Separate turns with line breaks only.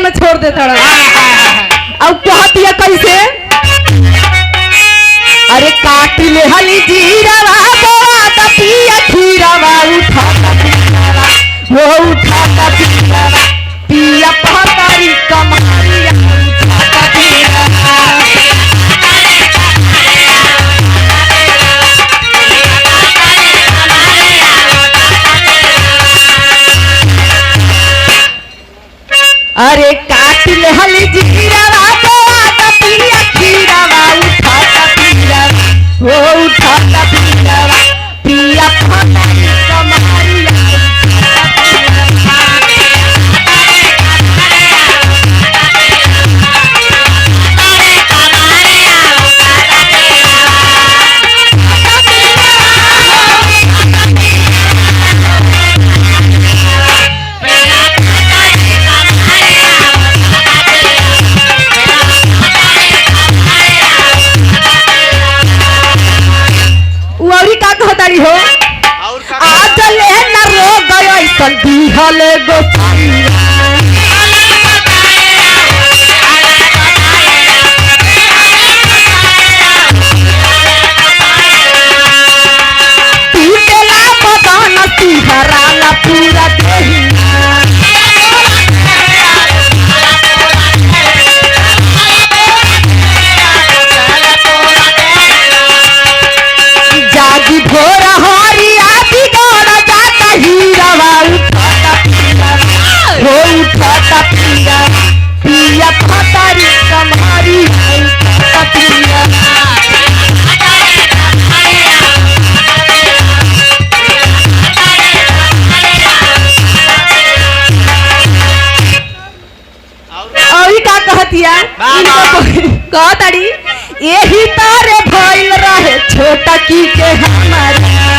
में छोड़ देता अब कहतिया कैसे अरे काट ले हली जीरावा बोआ द पिया खीरावा उठा द पीरावा वो उठा द पीरावा पिया पहतारी कमारिया उठा द पीरावा अरे काट ले हली जीरावा बोआ द पिया खीरावा उठा द पीरावा वो उठा द पीरावा पिया पहतारी कमारिया उठा द पीरावा हो आज ले न रो गयो संधि हले गोसाइया टूटेला बदन सिहराला पूरा देहिया जागी भोर हरिया बिगड़ जाता हीरावा उठा द पीरावा हो उठा द पीरावा पिया पहतारी कमारी उठा द पीरावा और का कहतिया कहताड़ी यही तारे भइल रहे छोटा की के हमारा